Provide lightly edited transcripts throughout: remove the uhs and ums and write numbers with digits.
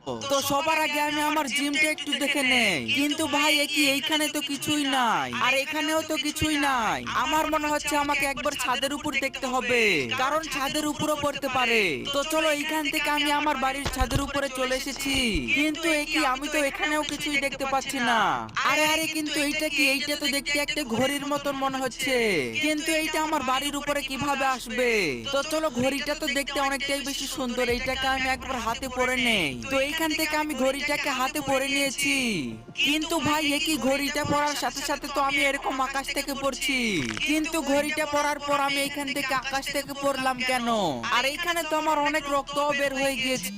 তো সবার আগে আমি আমার জিমটা একটু দেখে নেই। কিন্তু ভাই এইখানে তো কিছুই নাই, আর এখানেও তো কিছুই নাই। আমার মনে হচ্ছে আমাকে একবার ছাদের উপর দেখতে হবে, কারণ ছাদের উপরও পড়তে পারে। তো চলো এইখান থেকে আমি আমার বাড়ির ছাদের উপরে চলে এসেছি। কিন্তু আমি তো এখানেও কিছুই দেখতে পাচ্ছি না। আরে আরে কিন্তু এইটা তো দেখতে একটা ঘড়ির মতন মনে হচ্ছে, কিন্তু এইটা আমার বাড়ির উপরে কিভাবে আসবে? তো চলো, ঘড়িটা তো দেখতে অনেকটাই বেশি সুন্দর, এইটাকে আমি একবার হাতে পরে নেই। তো এইখান থেকে আমি ঘড়িটাকে হাতে পরে নিয়েছি। কিন্তু ভাই ঘড়িটা পরার সাথে সাথে তো আমি এরকম আকাশ থেকে পড়ছি। কিন্তু ঘড়িটা পরার পর আমি এইখান থেকে আকাশ থেকে পড়লাম কেন? আর এইখানে তো আমার অনেক রক্তও বের হয়ে গিয়েছে।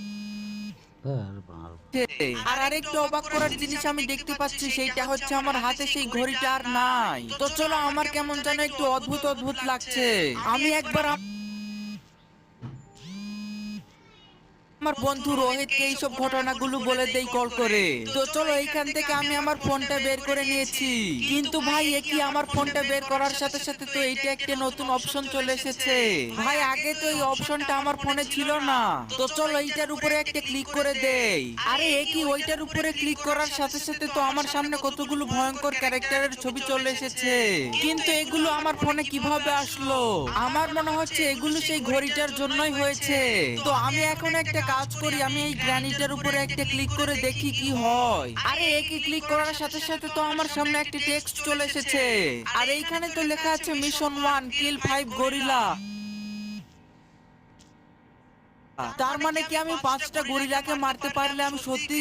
আর আরেকটু অবাক করার জিনিস আমি দেখতে পাচ্ছি, সেইটা হচ্ছে আমার হাতে সেই ঘড়িটা আর নাই। তো চলো, আমার কেমন যেন একটু অদ্ভুত অদ্ভুত লাগছে। আমি একবার আমার বন্ধু রোহিতকে এইসব ঘটনাগুলো বলে দেই কল করে। তো চলো, এইখান থেকে আমি আমার ফোনটা বের করে নিয়েছি। কিন্তু ভাই আমার ফোনটা বের করার সাথে সাথে তো এইটা একটা নতুন অপশন চলে এসেছে। ভাই আগে তো এই অপশনটা আমার ফোনে ছিল না। তো চলো, এইটার উপরে একটা ক্লিক করে দেই। আরে ওইটার উপরে ক্লিক করার সাথে সাথে তো আমার সামনে কতগুলো ভয়ঙ্কর ক্যারেক্টারের ছবি চলে এসেছে। কিন্তু এগুলো আমার ফোনে কিভাবে আসলো? আমার মনে হচ্ছে এগুলো সেই ঘড়িটার জন্যই হয়েছে। তো আমি এখন একটা কাজ করি, আমি এই গ্রানিটার উপরে একটা ক্লিক করে দেখি কি হয়। আরে ক্লিক করার সাথে সাথে তো আমার সামনে একটা টেক্সট চলে এসেছে। আর এইখানে তো লেখা আছে মিশন 1 কিল 5 গরিলা। তার মানে কি আমি 5টা গরিলাকে মারতে পারলে আমি সত্যি